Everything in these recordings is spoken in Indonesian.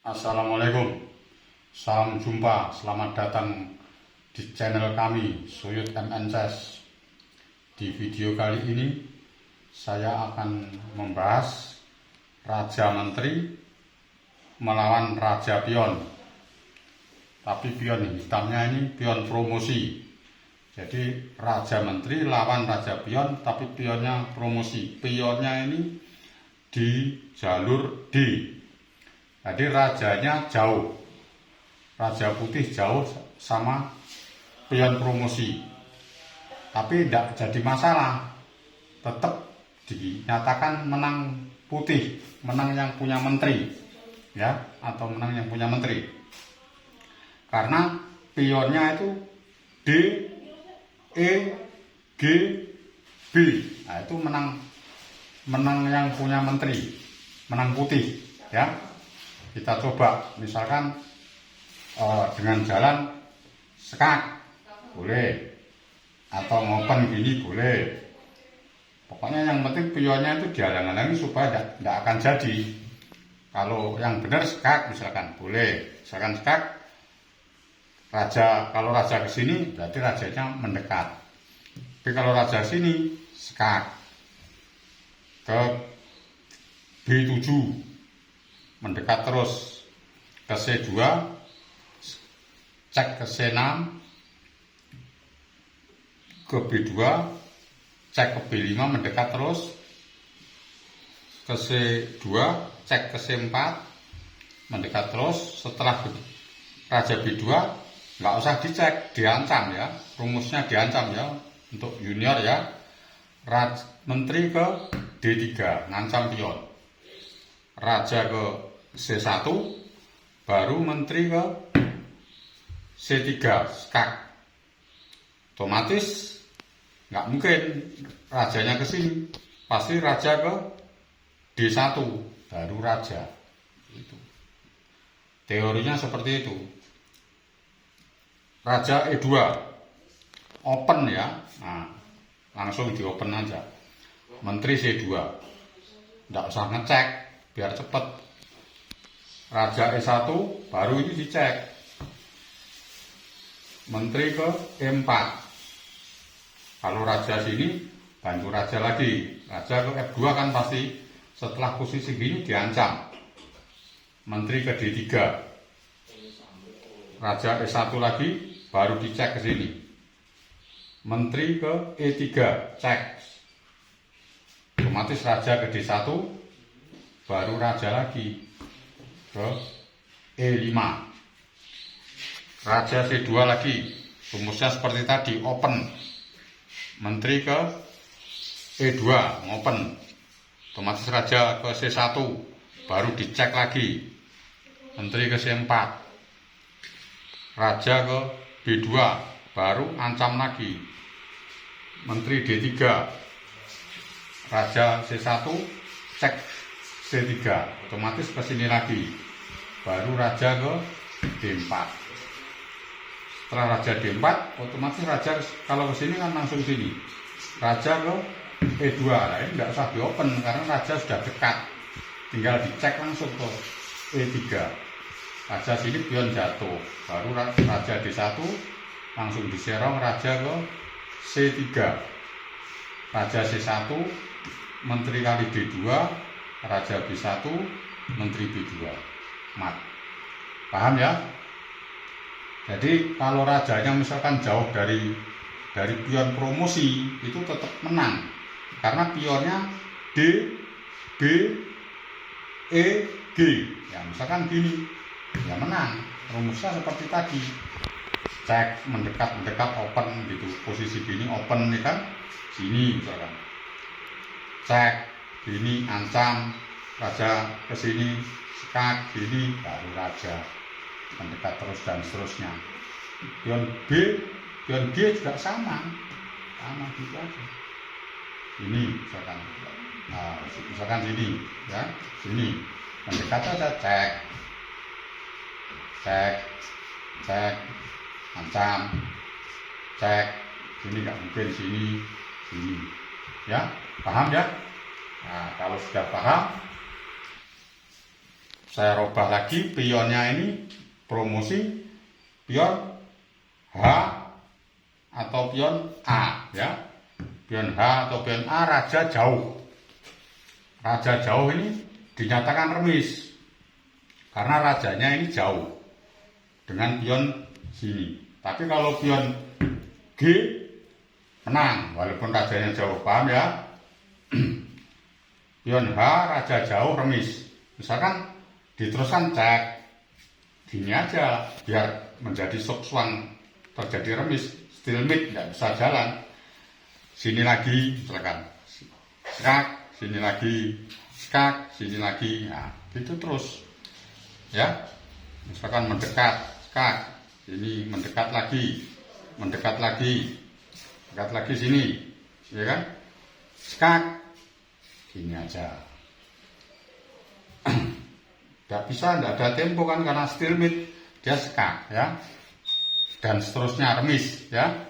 Assalamualaikum, salam jumpa, selamat datang di channel kami Suyut MNCES. Di video kali ini saya akan membahas Raja Menteri melawan Raja Pion. Tapi pion hitamnya ini pion promosi. Jadi Raja Menteri lawan Raja Pion, tapi pionnya promosi. Pionnya ini di jalur D. Jadi rajanya jauh, Raja Putih jauh sama pion promosi, tapi tidak jadi masalah, tetap dinyatakan menang putih, menang yang punya menteri, ya, atau menang yang punya menteri, karena pionnya itu D, E, G, B, nah itu menang yang punya menteri, menang putih, ya. Kita coba misalkan dengan jalan skak boleh, atau ngopen gini boleh, pokoknya yang penting pionnya itu dihalang-halangi supaya tidak akan jadi. Kalau yang benar skak misalkan boleh, misalkan skak raja, kalau raja ke sini berarti rajanya mendekat, tapi kalau raja sini skak ke B7 mendekat terus ke C2, cek ke C6, ke B2, cek ke B5 mendekat terus ke C2, cek ke C4 mendekat terus. Setelah Raja B2 nggak usah dicek, diancam ya, rumusnya diancam ya, untuk junior ya. Menteri ke D3 ngancam pion, raja ke C1, baru menteri ke C3 skak. Otomatis nggak mungkin rajanya ke sini, pasti raja ke D1 baru raja. Itu teorinya seperti itu. Raja E2 open ya, nah, langsung di open aja. Menteri C2 nggak usah ngecek biar cepet. Raja E1 baru ini dicek, menteri ke E4. Kalau raja sini bantu raja lagi, raja ke F2 kan pasti setelah posisi gini diancam, menteri ke D3. Raja E1 lagi baru dicek ke sini, menteri ke E3 cek, otomatis raja ke D1 baru raja lagi ke E5. Raja C2 lagi, rumusnya seperti tadi, open, menteri ke E2 open, otomatis raja ke C1 baru dicek lagi, menteri ke C4, raja ke B2 baru ancam lagi, menteri D3, raja C1 cek C3, otomatis ke sini lagi, baru raja ke D4. Setelah raja D4, otomatis raja kalau ke sini kan langsung sini, raja ke E2. Nah, ini tidak usah di open karena raja sudah dekat, tinggal dicek langsung ke E3. Raja sini pion jatuh, baru raja D1 langsung diserong raja ke C3, raja C1 menteri kali D2, raja B1 menteri B2 mat. Paham ya? Jadi kalau rajanya misalkan jauh dari pion promosi itu tetap menang, karena pionnya D, B, E, G. Ya misalkan gini, ya menang. Rumusnya seperti tadi, cek mendekat open gitu, posisi gini open nih kan, sini misalkan cek gini ancam, raja ke sini skak gini baru raja mendekat terus dan seterusnya. Pion B, pion G juga sama gitu aja. Ini misalkan, nah, misalkan sini ya, sini mendekat aja, cek ancam, cek sini nggak mungkin, sini ya, paham ya? Nah, kalau sudah paham saya rubah lagi pionnya ini, promosi pion H atau pion A ya. Pion H atau pion A, raja jauh. Raja jauh ini dinyatakan remis karena rajanya ini jauh dengan pion sini. Tapi kalau pion G menang walaupun rajanya jauh, paham ya? Pion H, raja jauh, remis. Misalkan diteruskan cek gini aja biar menjadi sukswang, terjadi remis, stalemate, nggak bisa jalan. Sini lagi misalkan skak, sini lagi skak, sini lagi, nah gitu terus ya. Misalkan mendekat skak, ini mendekat lagi, mendekat lagi, dekat lagi sini, ya kan? Skak, gini aja. Nggak bisa, nggak ada tempo kan karena stalemate, dia skak ya. Dan seterusnya remis ya.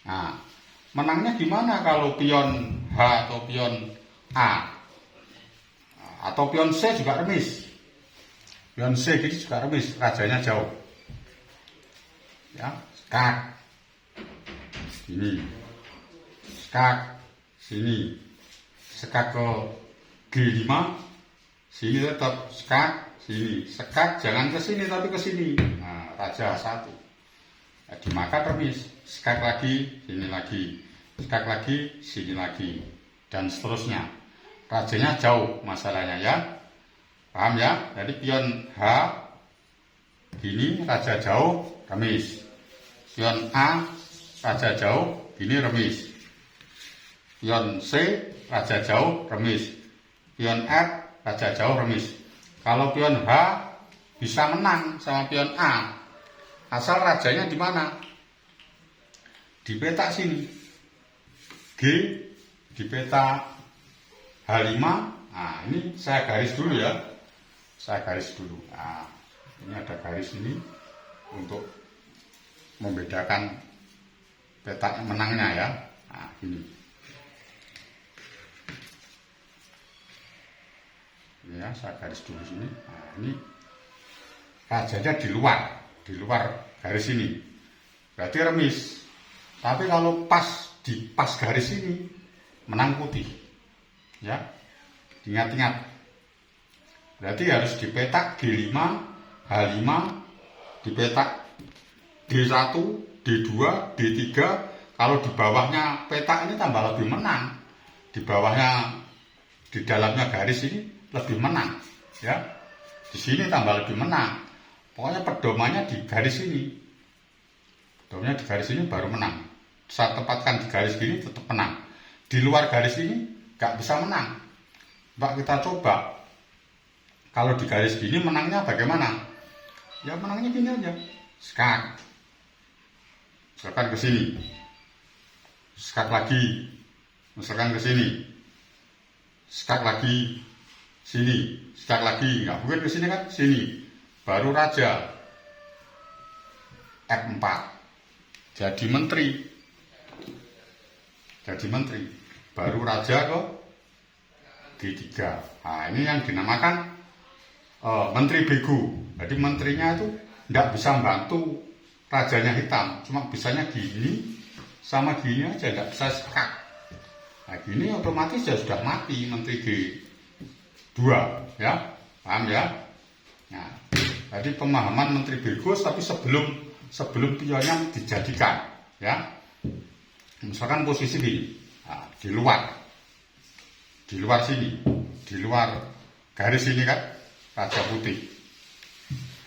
Nah, menangnya gimana kalau pion H atau pion A? Atau pion C juga remis. Pion C gitu juga remis, rajanya jauh. Ya, skak. Ini. Skak sini. Skak ke G5. Sini tetap skak sini. Skak jangan ke sini tapi ke sini. Nah, raja 1. Dimakan remis, skak lagi, sini lagi, skak lagi, sini lagi, dan seterusnya. Rajanya jauh masalahnya ya, paham ya? Jadi pion H, gini raja jauh, remis. Pion A, raja jauh, gini remis. Pion C, raja jauh, remis. Pion F, raja jauh, remis. Kalau pion H bisa menang sama pion A, asal rajanya di mana? Di peta sini. G di peta H5. Nah, ini saya garis dulu ya. Saya garis dulu. Nah, ini ada garis ini untuk membedakan peta menangnya ya. Nah, ini. Ini ya, saya garis dulu sini. Nah, ini rajanya di luar garis ini, berarti remis. Tapi kalau di pas garis ini menang putih ya, ingat-ingat, berarti harus dipetak G5, H5, dipetak D1, D2, D3. Kalau di bawahnya petak ini tambah lebih menang, di bawahnya, di dalamnya garis ini lebih menang ya, di sini tambah lebih menang. Pokoknya pedomannya di garis ini. Pedomannya di garis ini baru menang. Saat tempatkan di garis gini tetap menang. Di luar garis ini gak bisa menang. Mbak kita coba. Kalau di garis gini menangnya bagaimana? Ya menangnya gini aja. Skak. Misalkan ke sini. Skak lagi. Misalkan ke sini. Skak lagi. Sini. Skak lagi. Gak mungkin ke sini kan? Sini. Baru raja F4 jadi menteri, baru raja ke D3. Nah, ini yang dinamakan menteri bego. Jadi menterinya itu tidak bisa membantu rajanya hitam, cuma bisanya gini sama gini aja, tidak bisa skak. Nah, gini otomatis ya sudah mati menteri G2 ya, paham ya? Nah, jadi pemahaman menteri bego tapi sebelum pionnya dijadikan ya. Misalkan posisi ini, nah, di luar sini, di luar garis ini kan raja putih.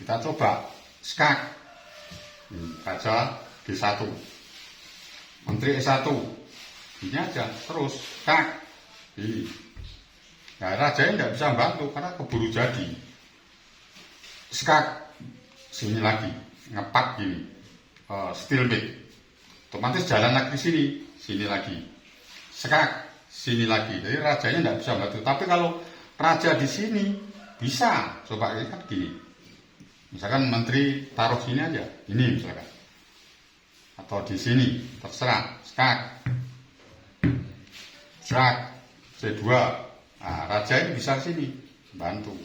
Kita coba skak, raja G1, menteri E1, ini aja terus skak ini. Nah, rajanya tidak bisa bantu karena keburu jadi. Skak sini lagi, ngepak gini, stalemate, otomatis jalan lagi sini lagi, skak sini lagi. Jadi rajanya tidak bisa bantu. Tapi kalau raja di sini bisa, coba lihat gini, misalkan menteri taruh sini aja, ini misalkan, atau di sini terserah, skak C2, nah, raja ini bisa sini bantu.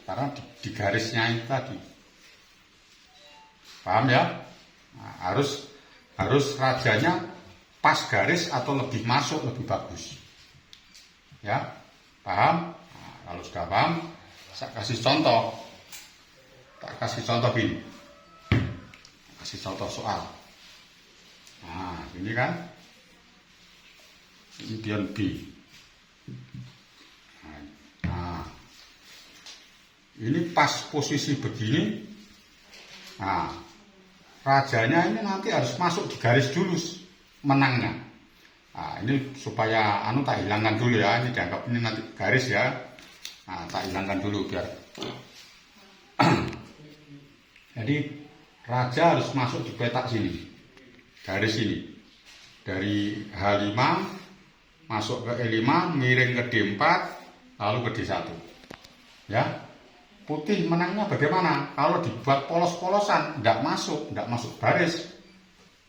karena di garisnya itu tadi. Paham ya? Nah, harus rajanya pas garis atau lebih masuk lebih bagus. Ya, paham? Nah, kalau sudah paham, saya kasih contoh. Tak kasih contoh gini. Kasih contoh soal. Nah, ini kan ini pion B. Nah, ini pas posisi begini. Nah, rajanya ini nanti harus masuk di garis dulu menangnya. Nah, ini supaya tak hilangkan dulu ya. Ini dianggap ini nanti garis ya. Nah, tak hilangkan dulu biar. Jadi raja harus masuk di petak sini. Garis ini. Dari H5 masuk ke E5, miring ke D4, lalu ke D1. Ya. Putih menangnya bagaimana? Kalau dibuat polos-polosan, tidak masuk baris.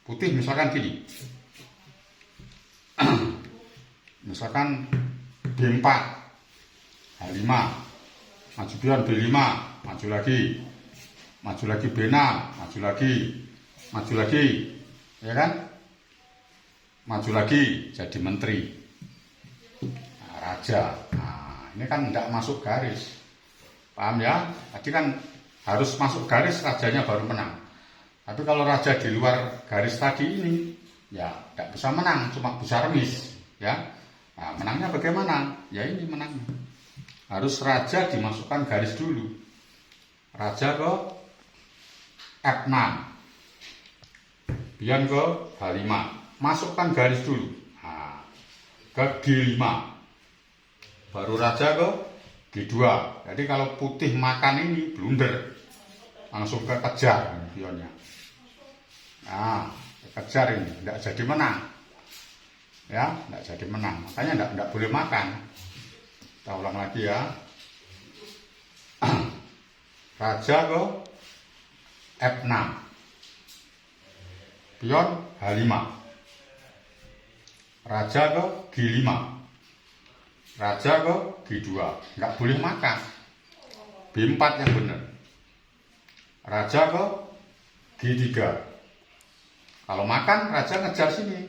Putih misalkan gini. Misalkan B4, H5, maju pion B5, maju lagi B6, maju lagi, ya kan? Maju lagi jadi menteri, nah, raja. Nah, ini kan tidak masuk garis. Paham ya? Tadi kan harus masuk garis rajanya baru menang. Tapi kalau raja di luar garis tadi ini, ya tidak bisa menang, cuma bisa remis. Ya, nah, menangnya bagaimana? Ya ini menangnya. Harus raja dimasukkan garis dulu. Raja ke F6, pion ke H5, masukkan garis dulu. Nah, ke G5, baru raja ke G2. Jadi kalau putih makan ini blunder, langsung kejar pionnya. Nah, kejar ini tidak jadi menang. Ya, tidak jadi menang. Makanya tidak boleh makan. Kita ulang lagi ya. Raja ke F6, pion H5, raja ke G5, raja ke G2, nggak boleh makan. B4 yang benar. Raja ke G3. Kalau makan, raja ngejar sini,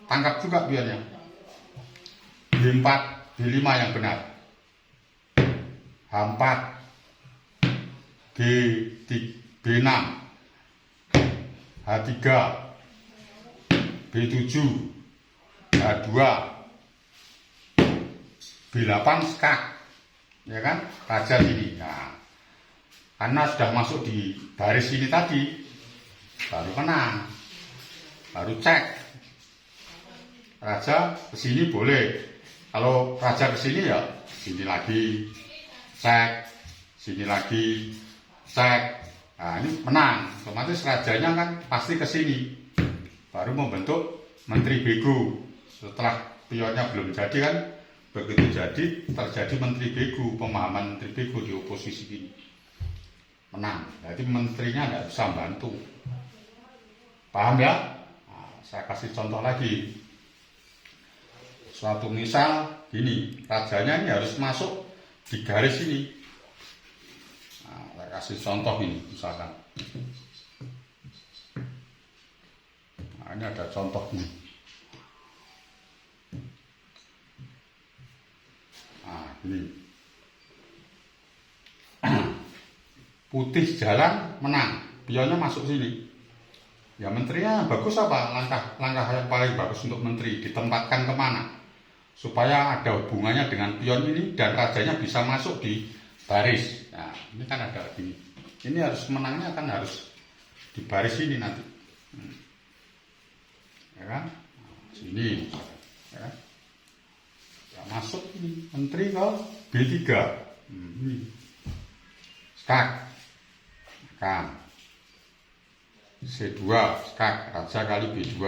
tangkap juga pionnya. B4, B5 yang benar. H4, B6, H3, B7, H2, B8 skak, ya kan? Raja sini. Nah, karena sudah masuk di baris ini tadi, baru menang, baru cek. Raja ke sini boleh. Kalau raja ke sini ya, sini lagi, cek, sini lagi, cek. Nah, ini menang. Otomatis rajanya kan pasti ke sini. Baru membentuk menteri begu. Setelah pionnya belum jadi kan, begitu jadi terjadi menteri begu, pemahaman menteri begu di oposisi ini. Menang. Jadi menterinya nggak bisa bantu. Paham ya? Nah, saya kasih contoh lagi. Suatu misal gini, rajanya ini harus masuk di garis ini. Nah, saya kasih contoh ini misalkan. Nah, ini ada contohnya. Nah, ini. Putih jalan menang, pionnya masuk sini. Ya menterinya bagus apa? Langkah yang paling bagus untuk menteri ditempatkan kemana? Supaya ada hubungannya dengan pion ini dan rajanya bisa masuk di baris. Nah, ini kan ada gini. Ini harus menangnya kan harus di baris ini nanti. Ya kan? Nah, sini. Ya. Ya, masuk ini menteri ke B3. Ini. Skak. Kan. C2 skak, raja kali B2.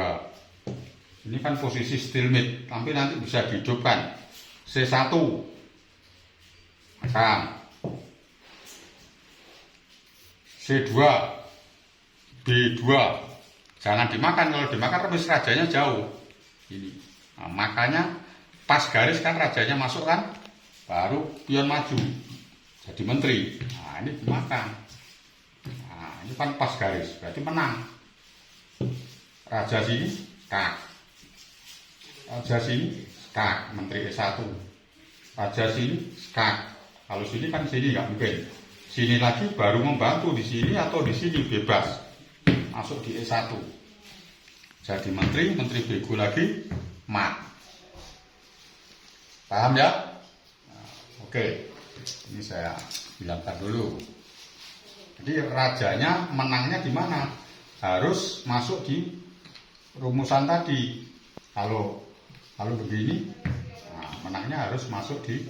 Ini kan posisi stalemate, tapi nanti bisa dihidupkan. C1 makan, C2 B2 jangan dimakan. Kalau dimakan remis rajanya jauh ini. Nah, makanya pas garis kan rajanya masuk kan, baru pion maju. jadi menteri. Nah, ini dimakan. Nah, ini kan pas garis, berarti menang. Raja sini, skak. Raja sini, skak, menteri E1. Raja sini, skak. Kalau sini kan sini nggak mungkin. Sini lagi baru membantu di sini atau di sini bebas. Masuk di E1. Jadi menteri bego lagi, mat. Paham ya? Nah, oke. Ini saya bilangkan dulu. Jadi rajanya menangnya di mana? Harus masuk di rumusan tadi. Kalau begini, nah, menangnya harus masuk di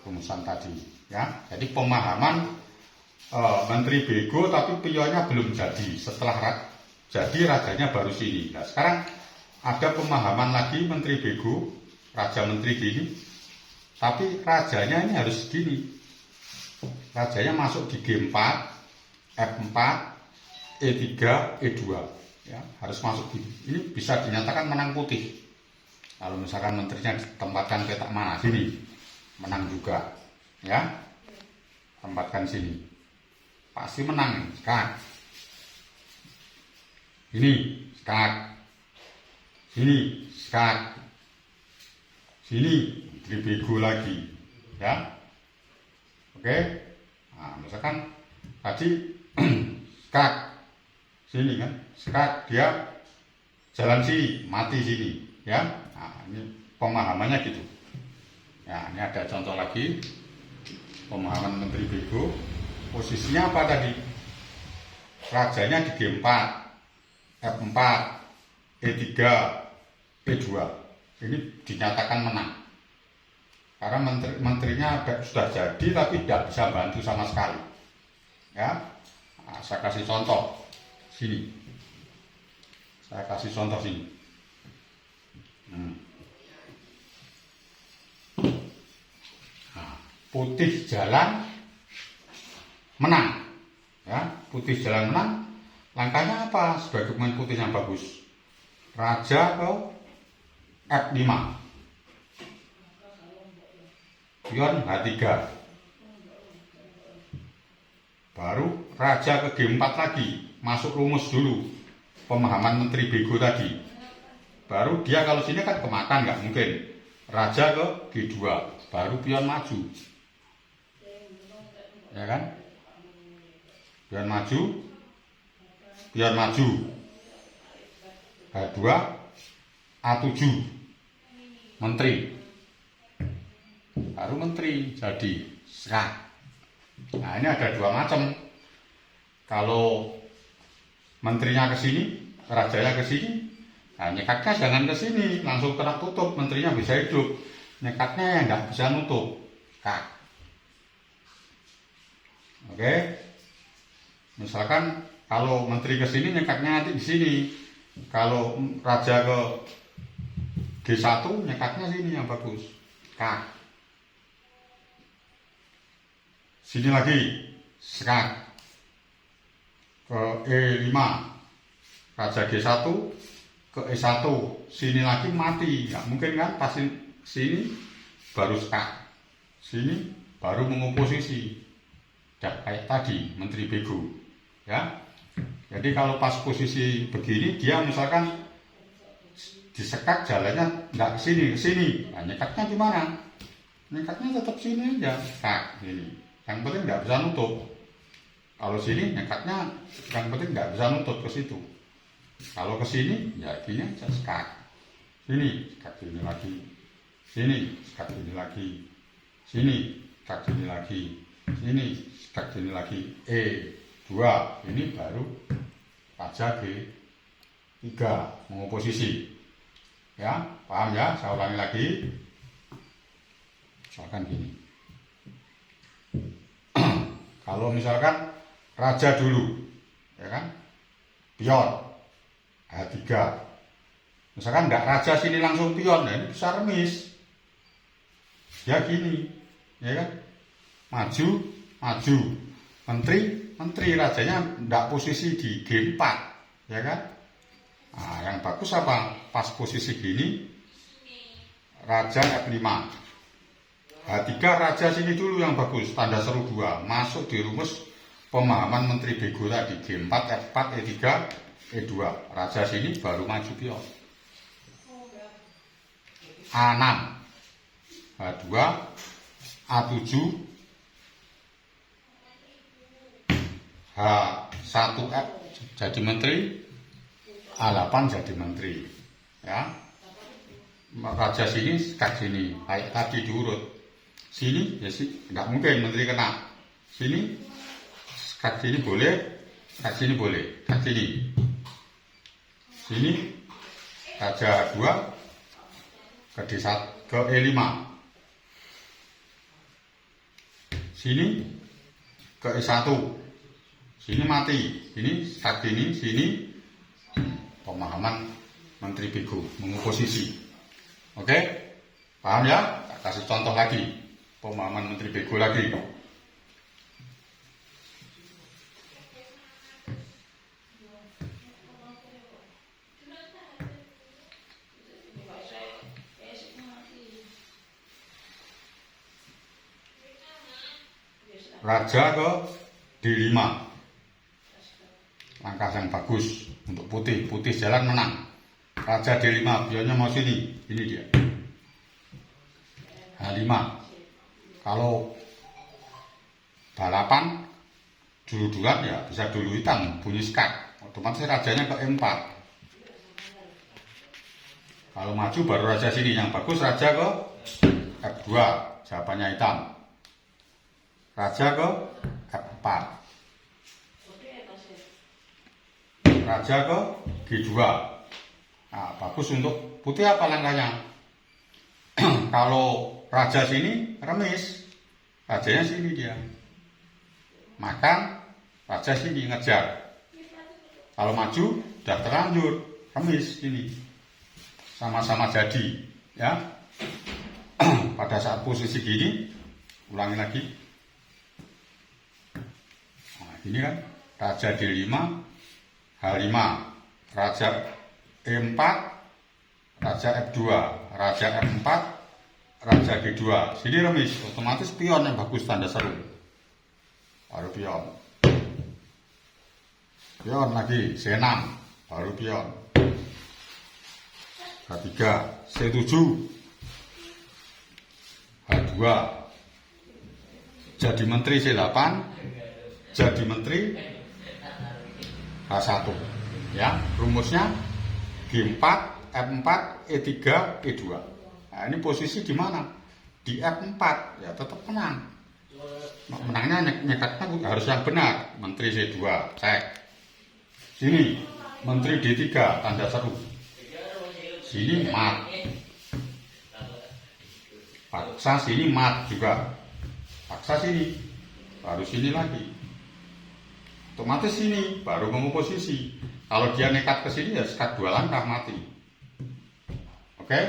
rumusan tadi. Ya, jadi pemahaman menteri bego tapi pionnya belum jadi. Setelah jadi rajanya baru sini. Nah, sekarang ada pemahaman lagi menteri bego, raja menteri gini. Tapi rajanya ini harus gini. Rajanya masuk di G4, F4, E3, E2. Ya, harus masuk di ini bisa dinyatakan menang putih. Kalau misalkan menterinya ditempatkan petak mana sini, menang juga. Ya, tempatkan sini, pasti menang. Skak. Ini skak. Sini skak. Sini menteri bego lagi. Ya. Oke. Nah, misalkan tadi skak. Sini kan, skak, dia jalan sini, mati sini, ya. Nah, ini pemahamannya gitu. Nah, ini ada contoh lagi pemahaman menteri bego. Posisinya apa tadi? Rajanya di G4, F4, E3, E2. Ini dinyatakan menang. Karena menterinya sudah jadi tapi tidak bisa bantu sama sekali. Ya, nah, saya kasih contoh sini. Saya kasih contoh sini. Nah, putih jalan menang. Ya, putih jalan menang. Langkahnya apa? Sebagai pemain putih yang bagus. Raja ke F5. Pion H3. Baru raja ke G4 lagi. Masuk rumus dulu. Pemahaman menteri bego tadi. Baru dia kalau sini kan kemakan, nggak mungkin. Raja ke G2. Baru pion maju. Ya kan? Pion maju. Pion maju. H2. A7. Menteri. Baru menteri jadi skak. Nah, ini ada dua macam. Kalau menterinya ke sini, rajanya ke sini, nah nyekatnya jangan ke sini, langsung kena tutup, menterinya bisa hidup. Nyekatnya yang nggak bisa nutup, skak. Oke. Misalkan kalau menteri ke sini, nyekatnya nanti di sini. Kalau raja ke G1, nyekatnya sini yang bagus, skak. Sini lagi, skak. Ke E5, raja G1 ke E1, sini lagi mati, nggak mungkin kan? Pas sini baru skak, sini baru mengoposisi. Kayak tadi menteri bego, ya. Jadi kalau pas posisi begini, dia misalkan disekat jalannya nggak ke sini, nah, nyekatnya gimana? Nyekatnya tetap sini aja, skak ini. Yang penting nggak bisa nutup. Kalau sini nyekatnya, yang penting nggak bisa nutup ke situ. Kalau ke sini, ya gini aja, skak. Sini, skak sini lagi. Sini, skak sini lagi. Sini, skak sini lagi. Sini, skak sini lagi. E2, ini baru raja G3 mengoposisi. Ya, paham ya? Saya ulangi lagi. Misalkan gini. Kalau misalkan raja dulu, ya kan, pion H3. Misalkan enggak raja sini langsung pion, nah ini bisa remis. Ya gini, ya kan, maju, maju. Menteri rajanya enggak posisi di G4, ya kan. Nah, yang bagus apa? Pas posisi gini, raja F5. H3 raja sini dulu yang bagus, tanda seru 2. Masuk di rumus pemahaman Menteri Bego tadi. G4, F4, E3, E2. Raja sini baru maju pion. A6, H2, A7, H1F jadi menteri, A8 jadi menteri. Ya, raja sini, skak sini, kayak tadi diurut. Sini ya sih nggak mungkin menteri kena. Sini skak sini boleh, skak sini boleh, skak sini. Sini raja 2 ke D1 ke E5. Sini ke E1. Sini mati. Ini skak sini pemahaman Menteri Bego mengoposisi. Oke? Paham ya? Kasih contoh lagi. Pemahaman Menteri Bego lagi. Raja ke D5. Langkah yang bagus untuk putih. Putih jalan menang. Raja D5, pionnya mau sini. Ini dia. H5. Kalau balapan dulu-duluan ya bisa dulu hitam, bunyi skak. Otomatis rajanya ke E4. Kalau maju baru raja sini. Yang bagus raja ke F2. Jawabannya hitam. Raja ke F4. Raja ke G2. Nah, bagus untuk putih apa langkahnya? Kalau raja sini remis, rajanya sini dia. Makan, raja sini ngejar. Kalau maju, udah terlanjur, remis sini. Sama-sama jadi, ya. Pada saat posisi gini, ulangi lagi. Nah, ini kan raja D5, H5, raja E4, raja F2, raja F4, raja G2. Sini remis, otomatis pion yang bagus tanda seru. Baru pion. Pion lagi, C6, baru pion. H3, C7, H2, jadi menteri C8, jadi menteri H1. Ya, rumusnya G4, F4, E3, E2. Nah, ini posisi di mana? Di F4, ya tetap menang. Menangnya nyekatnya harus yang benar. Menteri C2, cek. Sini, Menteri D3, tanda seru. Sini mat. Paksa sini mat juga. Paksa sini, baru sini lagi. Otomatis sini, baru mengoposisi. Kalau dia nekat ke sini ya sekat 2 langkah mati. Oke?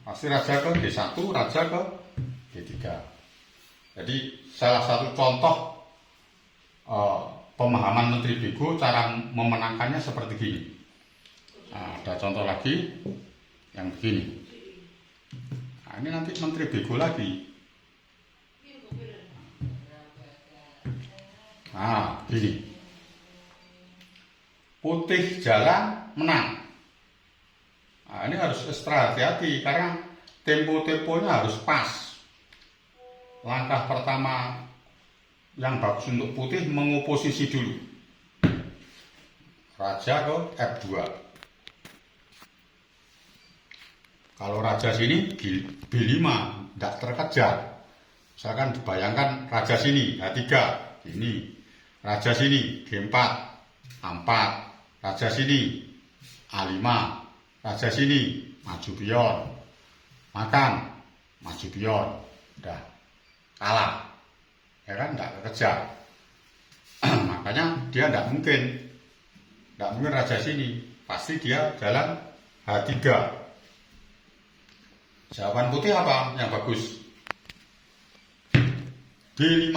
Pasti raja ke D1, raja ke D3. Jadi salah satu contoh pemahaman Menteri Bego cara memenangkannya seperti gini. Nah, ada contoh lagi yang begini. Nah, ini nanti Menteri Bego lagi. Nah, gini. Putih jalan menang. Nah, ini harus ekstra hati-hati karena tempo-temponya harus pas. Langkah pertama yang bagus untuk putih mengoposisi dulu. Raja ke F2. Kalau raja sini B5 tidak terkejar. Misalkan dibayangkan raja sini H3 ini, raja sini G4 A4, raja sini A5, raja sini maju pion, makan maju pion, udah kalah, ya kan, tidak kekejar. Makanya dia tidak mungkin raja sini, pasti dia jalan H3. Jawaban putih apa yang bagus? B5.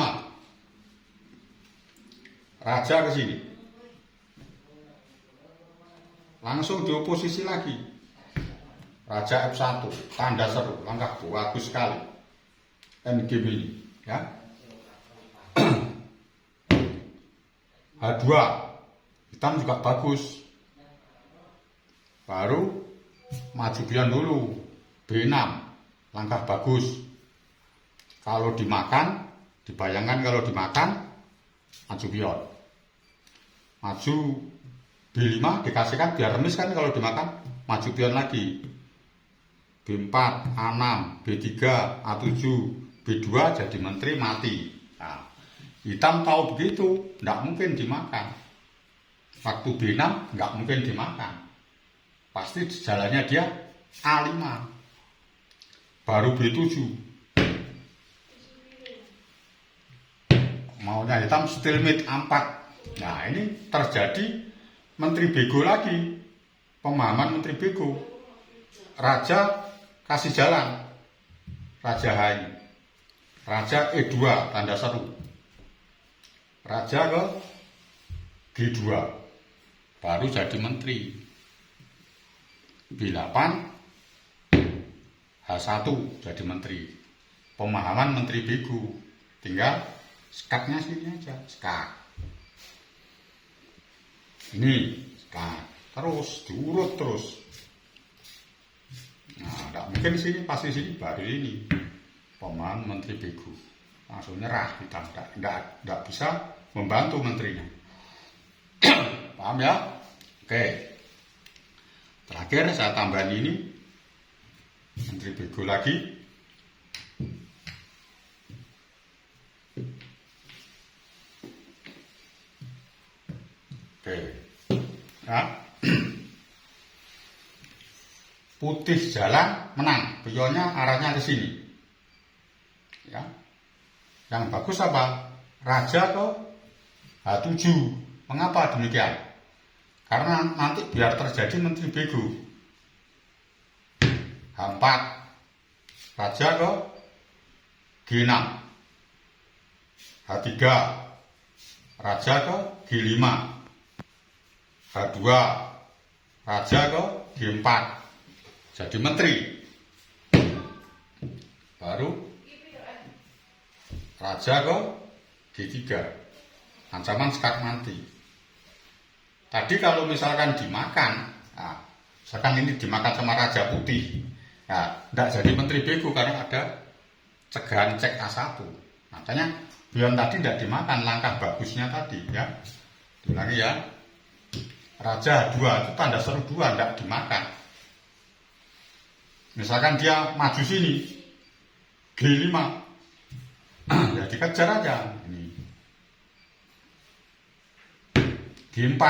Raja ke sini. Langsung dioposisi lagi. Raja F1, tanda seru, langkah bagus sekali. endgame ini, ya. H2 hitam juga bagus. Baru maju pion dulu, B6 langkah bagus. Kalau dimakan, dibayangkan kalau dimakan, maju pion. Maju B5 dikasihkan biar remis kan kalau dimakan, maju pion lagi. B4, A6, B3, A7, B2 jadi menteri mati. Nah, hitam tahu begitu, tidak mungkin dimakan. Waktu B6 nggak mungkin dimakan. Pasti jalannya dia A5. Baru B7. Maunya hitam stalemate A4. Nah, ini terjadi menteri bego lagi. Pemahaman menteri bego. Raja kasih jalan. Raja H ini. Raja E2 tanda seru. Raja ke G2 baru jadi menteri. B8 H1 jadi menteri. Pemahaman menteri bego. Tinggal skaknya sini aja, skak. Ini skak. Terus diurut terus. Nah, tidak mungkin sini, pasti sini baru ini. Pemahaman menteri bego. Langsung nyerah, kita tidak bisa membantu menterinya. Paham ya? Oke. Terakhir saya tambahin ini. Menteri bego lagi. Oke. Ya. Putih jalan menang. Pionnya arahnya ke sini. Ya. Yang bagus apa? Raja ke H7. Mengapa demikian? Karena nanti biar terjadi menteri bego. H4. Raja ke G6. H3. Raja ke G5. H2. Raja ke G4. Jadi menteri. Baru raja ke G3. Ancaman skak mati. Tadi kalau misalkan dimakan, nah, misalkan ini dimakan sama raja putih, nah, tidak jadi menteri bego karena ada cegahan cek A1. Makanya pion tadi tidak dimakan, langkah bagusnya tadi ya. Ulangi ya. Raja 2 itu tanda seru 2, tidak dimakan. Misalkan dia maju sini, G5, ya dikejar aja. Ini. G4,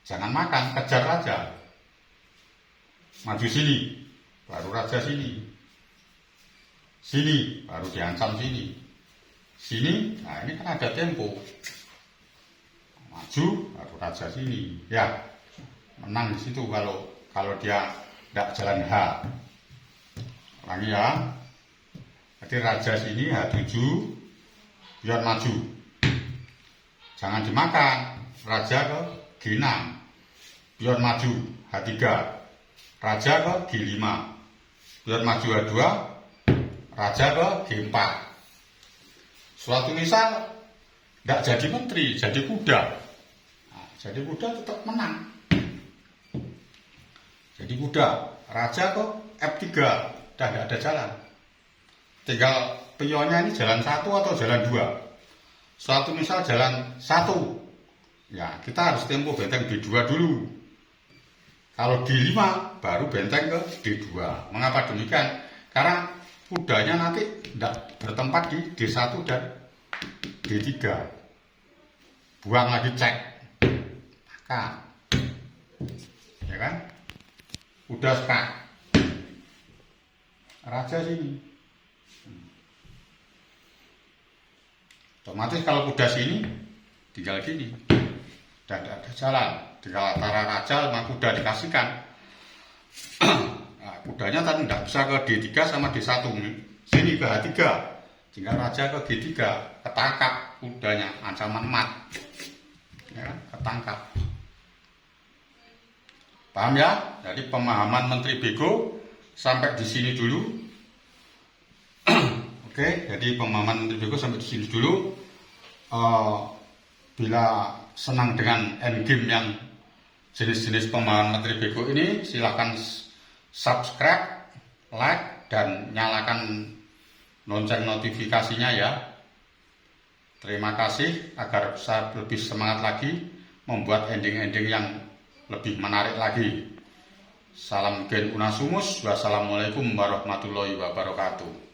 jangan makan, kejar aja. Maju sini, baru raja sini. Sini, baru diancam sini. Sini, nah ini kan ada tempo. Maju, baru raja sini. Ya, menang di situ kalau dia tidak jalan H. Lagi ya. Jadi raja sini H7, biar maju. Jangan dimakan. Raja ke G6, biar maju H3. Raja ke G5, biar maju H2. Raja ke G4. Suatu misal tidak jadi menteri, jadi kuda. Nah, jadi kuda tetap menang. Jadi kuda. Raja ke F3, udah tidak ada jalan. Tinggal pionnya ini jalan 1 atau jalan 2. Suatu misal jalan 1. Ya, kita harus tempo benteng D2 dulu. Kalau D5 baru benteng ke D2. Mengapa demikian? Karena kudanya nanti tidak bertempat di D1 dan D3. Buang lagi cek. Maka, ya kan? Udah skak. Raja sini. Otomatis kalau kuda sini tinggal gini. Dan tidak ada jalan. Tinggal antara raja sama kuda dikasihkan. Nah, kudanya tadi tidak bisa ke D3 sama D1. Sini ke H3. Tinggal raja ke G3. Ketangkap kudanya. Ancaman mat. Ya, ketangkap. Paham ya? Jadi pemahaman menteri bego sampai di sini dulu. Oke, jadi pemahaman Menteri Bego sampai di sini dulu. Bila senang dengan endgame yang jenis-jenis pemahaman Menteri Bego ini, silahkan subscribe, like, dan nyalakan lonceng notifikasinya ya. Terima kasih, agar saya lebih semangat lagi membuat ending-ending yang lebih menarik lagi. Salam Gen Unasumus, wassalamualaikum warahmatullahi wabarakatuh.